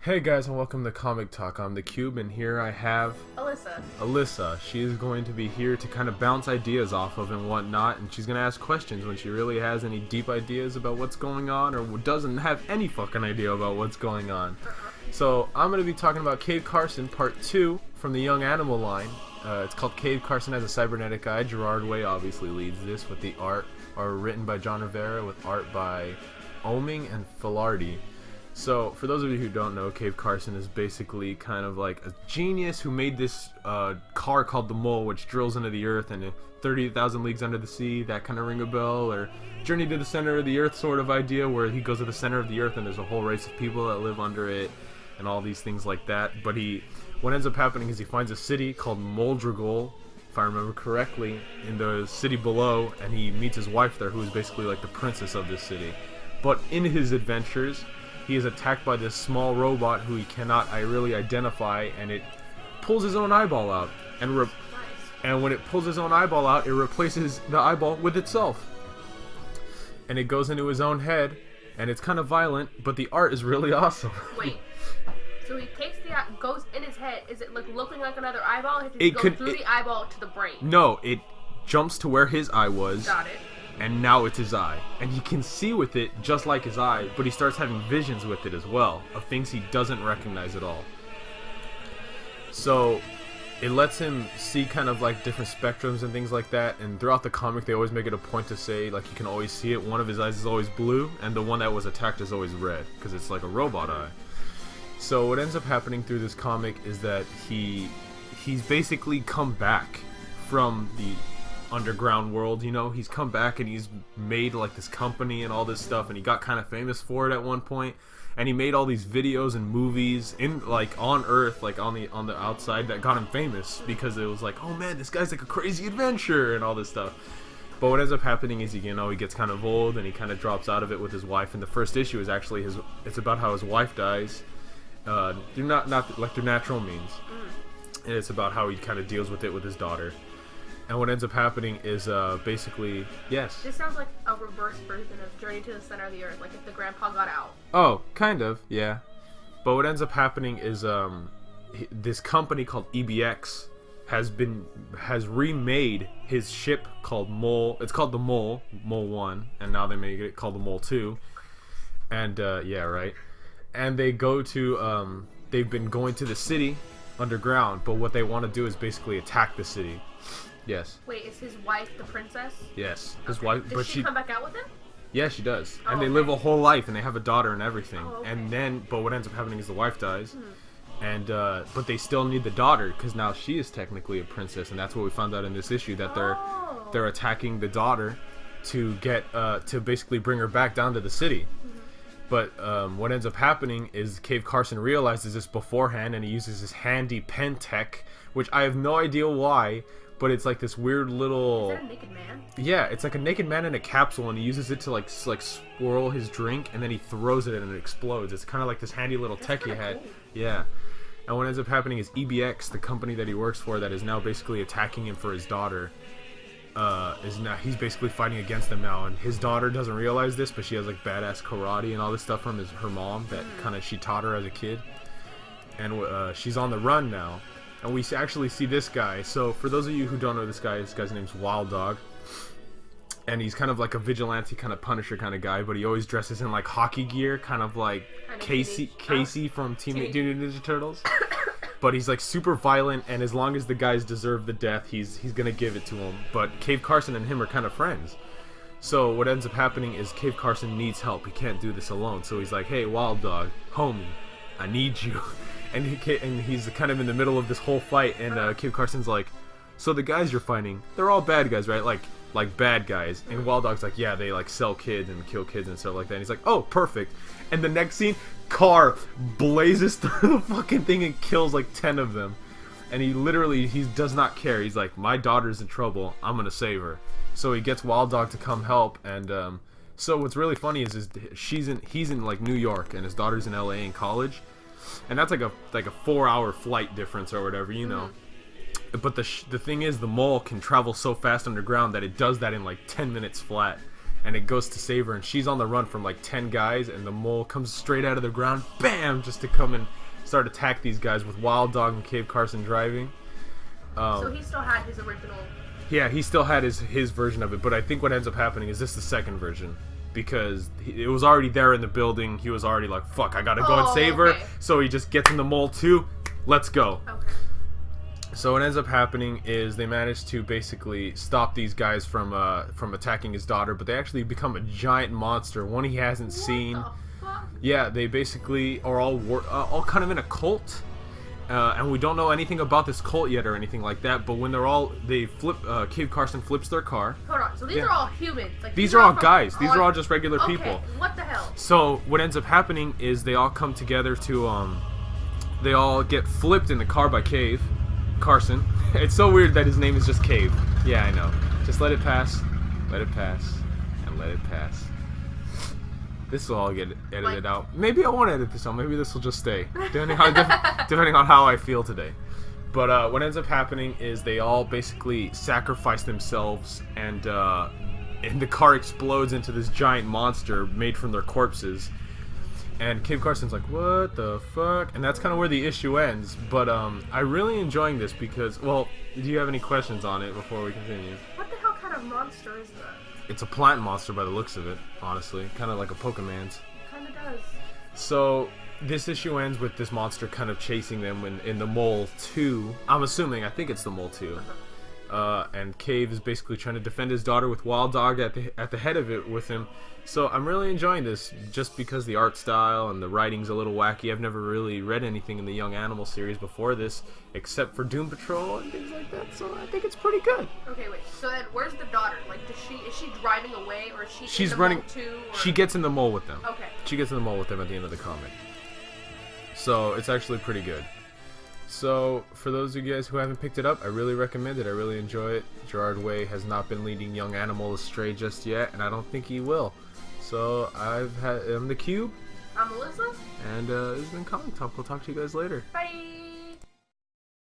Hey guys, and welcome to Comic Talk. I'm the Cube, and here I have Alyssa. She is going to be here to kind of bounce ideas off of and whatnot, and she's going to ask questions when she really has any deep ideas about what's going on or doesn't have any fucking idea about what's going on. So I'm going to be talking about Cave Carson Part 2 from the Young Animal line. It's called Cave Carson as a Cybernetic Eye. Gerard Way obviously leads this with the art, written by John Rivera with art by Oming and Filardi. So, for those of you who don't know, Cave Carson is basically kind of like a genius who made this car called the Mole, which drills into the earth and 30,000 leagues under the sea. That kind of ring a bell? Or Journey to the Center of the Earth sort of idea, where he goes to the center of the earth and there's a whole race of people that live under it and all these things like that. But what ends up happening is he finds a city called Moldragol, if I remember correctly, in the city below, and he meets his wife there, who is basically like the princess of this city. But in his adventures, he is attacked by this small robot who he cannot really identify, and it pulls his own eyeball out. And when it pulls his own eyeball out, it replaces the eyeball with itself. And it goes into his own head, and it's kind of violent, but the art is really awesome. Wait, so he takes goes in his head. Is it like looking like another eyeball? It goes through the eyeball to the brain. No, it jumps to where his eye was. Got it. And now it's his eye. And he can see with it just like his eye, but he starts having visions with it as well, of things he doesn't recognize at all. So it lets him see kind of like different spectrums and things like that, and throughout the comic they always make it a point to say, like, you can always see it, one of his eyes is always blue, and the one that was attacked is always red, because it's like a robot eye. So what ends up happening through this comic is that he's basically come back from the underground world, you know. He's come back and he's made like this company and all this stuff, and he got kind of famous for it at one point, and he made all these videos and movies in like on Earth, like on the outside, that got him famous because it was like, oh man, this guy's like a crazy adventurer and all this stuff. But what ends up happening is he gets kind of old and he kind of drops out of it with his wife, and the first issue is actually it's about how his wife dies through not like through natural means, and it's about how he kind of deals with it with his daughter. And what ends up happening is basically, yes. This sounds like a reverse version of Journey to the Center of the Earth, like if the grandpa got out. Oh, kind of, yeah. But what ends up happening is this company called EBX has remade his ship called Mole. It's called the Mole 1, and now they make it called the Mole 2. And yeah, right. And they go to they've been going to the city underground, but what they want to do is basically attack the city. Yes. Wait, is his wife the princess? Yes, his Okay. wife. Does she come back out with him? Yeah, she does, and Oh, they okay. live a whole life, and they have a daughter and everything. Oh, okay. And then, but what ends up happening is the wife dies, and but they still need the daughter because now she is technically a princess, and that's what we found out in this issue, that they're attacking the daughter to get to basically bring her back down to the city. But what ends up happening is Cave Carson realizes this beforehand, and he uses his handy pen tech, which I have no idea why, but it's like this weird little... Is that a naked man? Yeah, it's like a naked man in a capsule, and he uses it to like swirl his drink, and then he throws it and it explodes. It's kind of like this handy little tech he had. Cool. Yeah. And what ends up happening is EBX, the company that he works for, that is now basically attacking him for his daughter, he's basically fighting against them now, and his daughter doesn't realize this, but she has like badass karate and all this stuff from her mom that kind of she taught her as a kid, and she's on the run now. And we actually see this guy. So for those of you who don't know this guy's name's Wild Dog, and he's kind of like a vigilante kind of Punisher kind of guy, but he always dresses in like hockey gear, kind of like Casey from Teenage Mutant Ninja Turtles. But he's like super violent, and as long as the guys deserve the death, he's gonna give it to him. But Cave Carson and him are kind of friends. So what ends up happening is Cave Carson needs help. He can't do this alone. So he's like, hey, Wild Dog, homie, I need you. And he's kind of in the middle of this whole fight, and Cave Carson's like, so the guys you're fighting, they're all bad guys, right? Like bad guys. And Wild Dog's like, yeah, they like sell kids and kill kids and stuff like that. And he's like, oh, perfect. And the next scene, car blazes through the fucking thing and kills like 10 of them. And he does not care. He's like, my daughter's in trouble, I'm gonna save her. So he gets Wild Dog to come help, and so what's really funny is he's in like New York, and his daughter's in LA in college. And that's like a 4-hour flight difference or whatever, you know. But the thing is, the Mole can travel so fast underground that it does that in like 10 minutes flat. and it goes to save her, and she's on the run from like 10 guys, and the mole comes straight out of the ground, bam, just to come and start attack these guys with Wild Dog and Cave Carson driving. So he still had his original. Yeah, he still had his version of it, but I think what ends up happening is this the second version. Because it was already there in the building. He was already like, fuck, I gotta go and save her. So he just gets in the mole too. Let's go. Okay. So what ends up happening is they manage to basically stop these guys from attacking his daughter, but they actually become a giant monster, one he hasn't seen. What the fuck? Yeah, they basically are all kind of in a cult. And we don't know anything about this cult yet or anything like that, but when Cave Carson flips their car. Hold on, so these are all humans. Like, these are all guys. These are all just regular people. What the hell? So what ends up happening is they all come together to, they all get flipped in the car by Cave Carson. It's so weird that his name is just Cave. Yeah, I know. Just let it pass, and let it pass. This will all get edited out. Maybe I won't edit this out. Maybe this will just stay, depending on how I feel today. But what ends up happening is they all basically sacrifice themselves, and the car explodes into this giant monster made from their corpses. And Cave Carson's like, what the fuck? And that's kind of where the issue ends. But I'm really enjoying this because, well, do you have any questions on it before we continue? What the hell kind of monster is that? It's a plant monster by the looks of it, honestly. Kind of like a Pokemon's. Kind of does. So, this issue ends with this monster kind of chasing them in the Mole 2. I'm assuming, I think it's the Mole 2. And Cave is basically trying to defend his daughter with Wild Dog at the head of it with him. So I'm really enjoying this just because the art style and the writing's a little wacky. I've never really read anything in the Young Animal series before this, except for Doom Patrol and things like that. So I think it's pretty good. Okay, wait. So then, where's the daughter? Like, is she driving away, or is she? She's in the running. Mole too, or? She gets in the mole with them. Okay. She gets in the mole with them at the end of the comic. So it's actually pretty good. So, for those of you guys who haven't picked it up, I really recommend it. I really enjoy it. Gerard Way has not been leading Young Animal astray just yet, and I don't think he will. So, I'm the Cube. I'm Melissa. And this has been Comic Talk. We'll talk to you guys later. Bye.